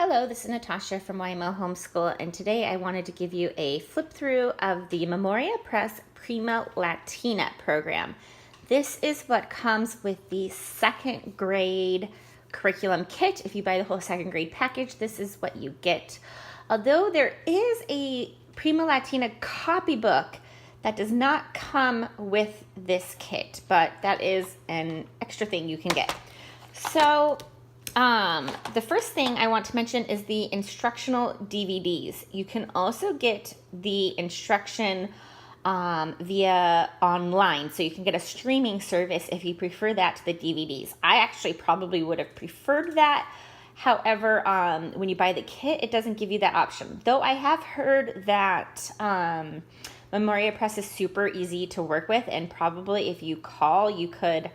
Hello, this is Natasha from YMO Homeschool, and today I wanted to give you a flip through of the Memoria Press Prima Latina program. This is what comes with the second grade curriculum kit. If you buy the whole second grade package, this is what you get. Although there is a Prima Latina copybook that does not come with this kit, but that is an extra thing you can get. So the first thing I want to mention is the instructional DVDs. You can also get the instruction via online, so you can get a streaming service if you prefer that to the DVDs. I actually probably would have preferred that. However, when you buy the kit, it doesn't give you that option. Though I have heard that Memoria Press is super easy to work with, and probably if you call, you could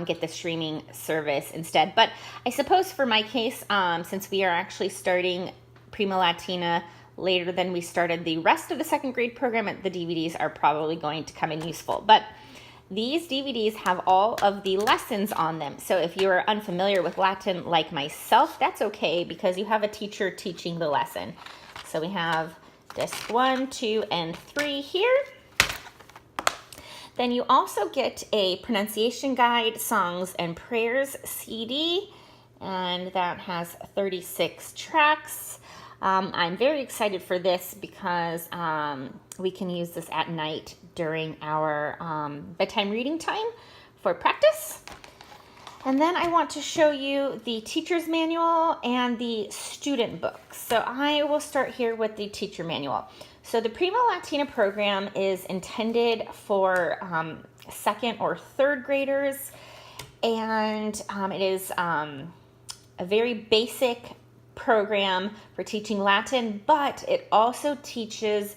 get the streaming service instead. But I suppose for my case, since we are actually starting Prima Latina later than we started the rest of the second grade program, the DVDs are probably going to come in useful. But these DVDs have all of the lessons on them. So if you're unfamiliar with Latin like myself, that's okay because you have a teacher teaching the lesson. So we have disc 1, 2, and 3 here. Then you also get a pronunciation guide, songs and prayers CD, and that has 36 tracks. I'm very excited for this because we can use this at night during our bedtime reading time for practice. And then I want to show you the teacher's manual and the student book. So I will start here with the teacher manual. So the Prima Latina program is intended for second or third graders, and it is a very basic program for teaching Latin, but it also teaches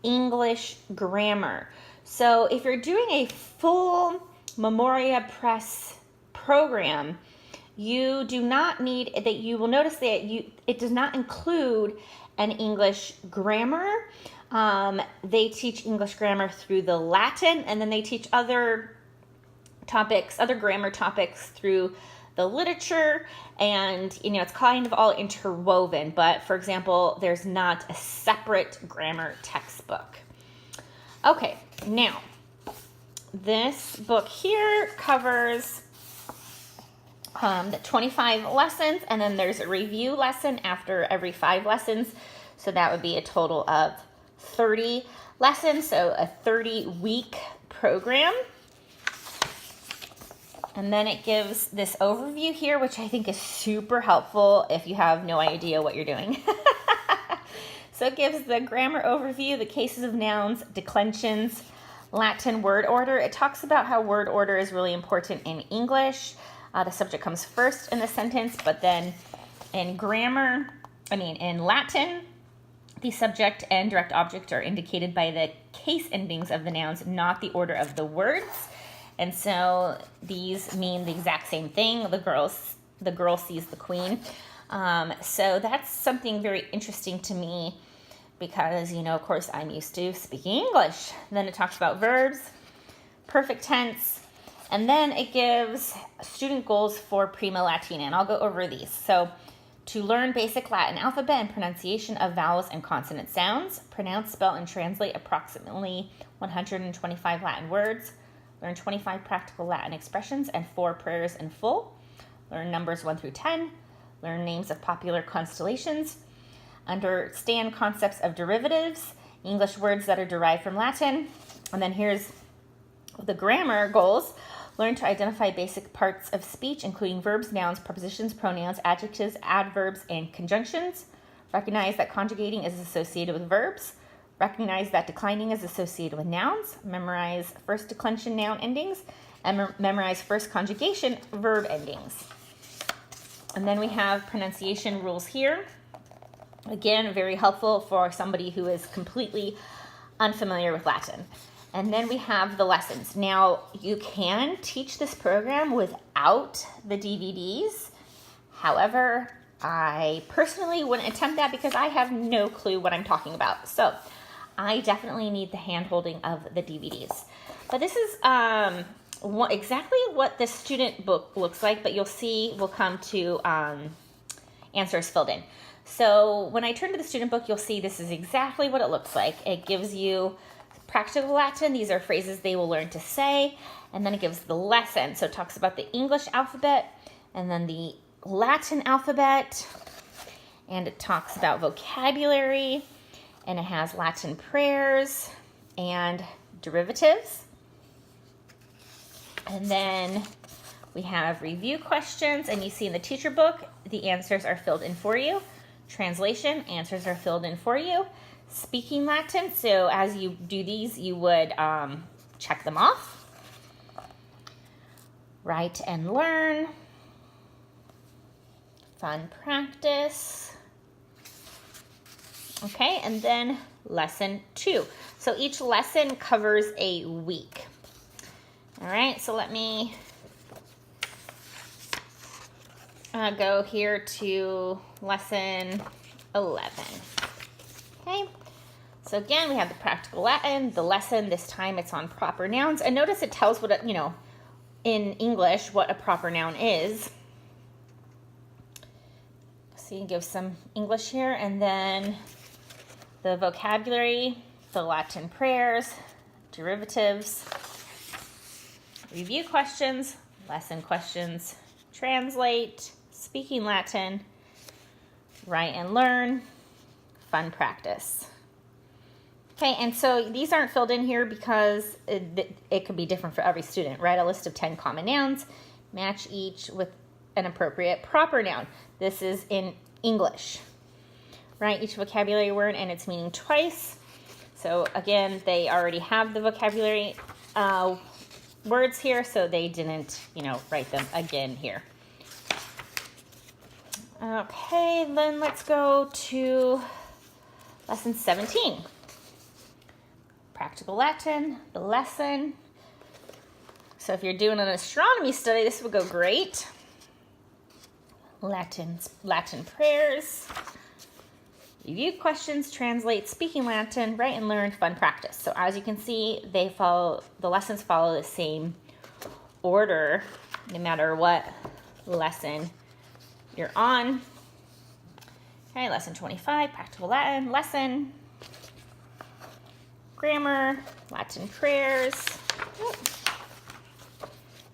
English grammar. So if you're doing a full Memoria Press program, you do not need that. You will notice that it does not include an English grammar. They teach English grammar through the Latin, and then they teach other topics, other grammar topics through the literature, and it's kind of all interwoven. But for example, there's not a separate grammar textbook. Okay, now this book here covers the 25 lessons, and then there's a review lesson after every 5 lessons. So that would be a total of 30 lessons, so a 30-week program. And then it gives this overview here, which I think is super helpful if you have no idea what you're doing. So it gives the grammar overview, the cases of nouns, declensions, Latin word order. It talks about how word order is really important in English. The subject comes first in the sentence, but then in Latin, the subject and direct object are indicated by the case endings of the nouns, not the order of the words. And so these mean the exact same thing. The girl sees the queen. So that's something very interesting to me because, of course, I'm used to speaking English. Then it talks about verbs, perfect tense, and then it gives student goals for Prima Latina, and I'll go over these. So to learn basic Latin alphabet and pronunciation of vowels and consonant sounds, pronounce, spell, and translate approximately 125 Latin words, learn 25 practical Latin expressions and 4 prayers in full, learn numbers 1 through 10, learn names of popular constellations, understand concepts of derivatives, English words that are derived from Latin, and then here's the grammar goals. Learn to identify basic parts of speech, including verbs, nouns, prepositions, pronouns, adjectives, adverbs, and conjunctions. Recognize that conjugating is associated with verbs. Recognize that declining is associated with nouns. Memorize first declension noun endings, and memorize first conjugation verb endings. And then we have pronunciation rules here. Again, very helpful for somebody who is completely unfamiliar with Latin. And then we have the lessons. Now, you can teach this program without the DVDs. However, I personally wouldn't attempt that because I have no clue what I'm talking about. So I definitely need the hand-holding of the DVDs. But this is exactly what the student book looks like, but you'll see we'll come to answers filled in. So when I turn to the student book, you'll see this is exactly what it looks like. It gives you practical Latin. These are phrases they will learn to say. And then it gives the lesson. So it talks about the English alphabet and then the Latin alphabet. And it talks about vocabulary. And it has Latin prayers and derivatives. And then we have review questions. And you see in the teacher book, the answers are filled in for you. Translation, answers are filled in for you. Speaking Latin, so as you do these, you would check them off. Write and learn. Fun practice. Okay, and then lesson 2. So each lesson covers a week. All right, so let me go here to lesson 11. Okay, so again, we have the practical Latin, the lesson. This time it's on proper nouns. And notice it tells what, in English, what a proper noun is. So you can give some English here. And then the vocabulary, the Latin prayers, derivatives, review questions, lesson questions, translate, speaking Latin, write and learn, fun practice. Okay, and so these aren't filled in here because it could be different for every student. Write a list of 10 common nouns, match each with an appropriate proper noun. This is in English. Write each vocabulary word and its meaning twice. So again, they already have the vocabulary words here, so they didn't, write them again here. Okay, then let's go to lesson 17. Practical Latin, the lesson. So if you're doing an astronomy study, this would go great. Latin prayers, review questions, translate, speaking Latin, write and learn, fun practice. So as you can see, the lessons follow the same order, no matter what lesson you're on. Okay, lesson 25, practical Latin, lesson, grammar, Latin prayers,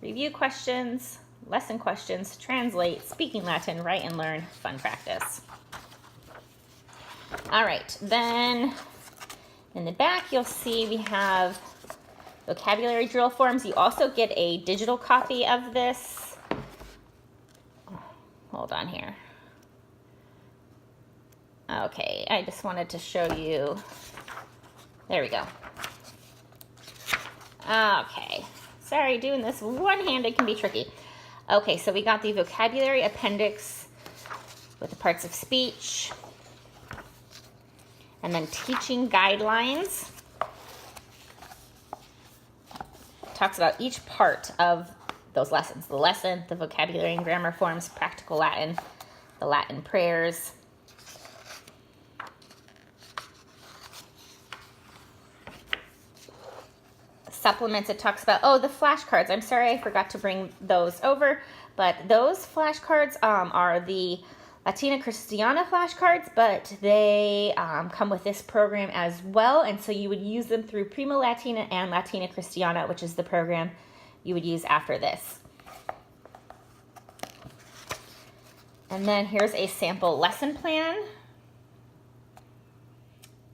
review questions, lesson questions, translate, speaking Latin, write and learn, fun practice. All right, then in the back, you'll see we have vocabulary drill forms. You also get a digital copy of this. Hold on here. Okay, I just wanted to show you. There we go. Okay, sorry, doing this one-handed can be tricky. Okay, so we got the vocabulary appendix with the parts of speech, and then teaching guidelines. Talks about each part of those lessons. The lesson, the vocabulary and grammar forms, practical Latin, the Latin prayers. Supplements, it talks about, the flashcards. I'm sorry I forgot to bring those over, but those flashcards are the Latina Cristiana flashcards, but they come with this program as well, and so you would use them through Prima Latina and Latina Cristiana, which is the program you would use after this. And then here's a sample lesson plan.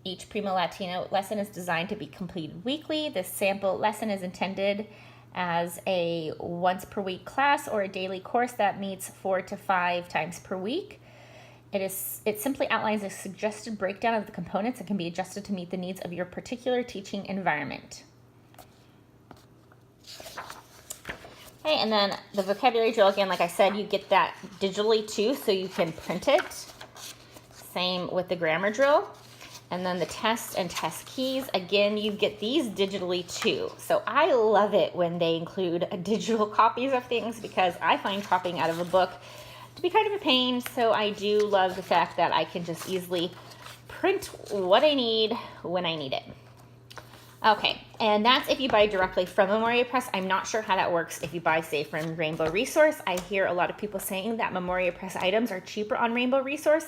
Each Prima Latina lesson is designed to be completed weekly. This sample lesson is intended as a once per week class or a daily course that meets 4 to 5 times per week. It simply outlines a suggested breakdown of the components that can be adjusted to meet the needs of your particular teaching environment. Okay, and then the vocabulary drill, again, like I said, you get that digitally too, so you can print it. Same with the grammar drill. And then the test and test keys, again, you get these digitally too. So I love it when they include digital copies of things because I find copying out of a book to be kind of a pain. So I do love the fact that I can just easily print what I need when I need it. Okay, and that's if you buy directly from Memoria Press. I'm not sure how that works if you buy, say, from Rainbow Resource. I hear a lot of people saying that Memoria Press items are cheaper on Rainbow Resource,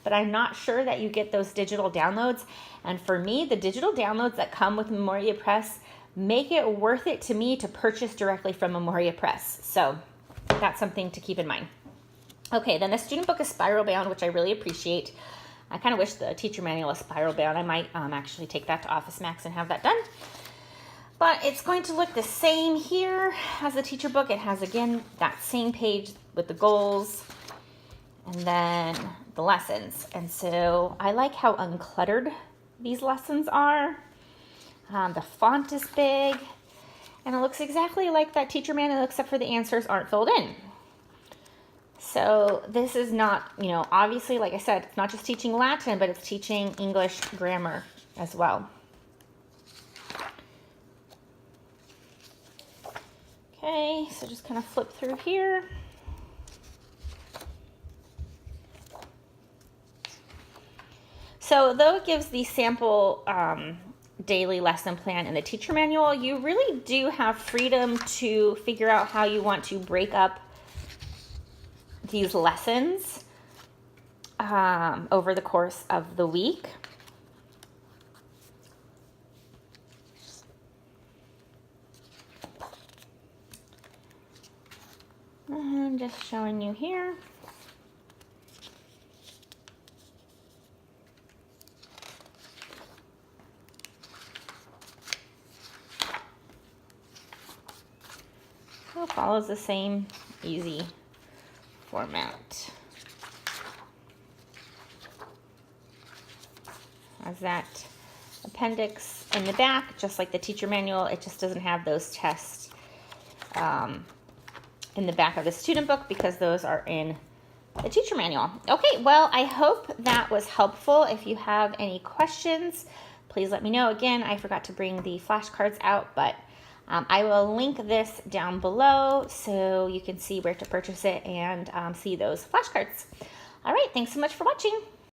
but I'm not sure that you get those digital downloads. And for me, the digital downloads that come with Memoria Press make it worth it to me to purchase directly from Memoria Press. So that's something to keep in mind. Okay, then the student book is spiral bound, which I really appreciate. I kind of wish the teacher manual was spiral bound. I might actually take that to Office Max and have that done. But it's going to look the same here as the teacher book. It has, again, that same page with the goals and then the lessons. And so I like how uncluttered these lessons are. The font is big, and it looks exactly like that teacher manual, except for the answers aren't filled in. So this is not, obviously, like I said, it's not just teaching Latin, but it's teaching English grammar as well. Okay, so just kind of flip through here. So though it gives the sample daily lesson plan in the teacher manual, you really do have freedom to figure out how you want to break up these lessons over the course of the week. And just showing you here. So it follows the same easy format as that appendix in the back, just like the teacher manual. It just doesn't have those tests in the back of the student book because those are in the teacher manual. Okay, well, I hope that was helpful. If you have any questions, please let me know. Again, I forgot to bring the flashcards out, but I will link this down below so you can see where to purchase it and see those flashcards. All right, thanks so much for watching.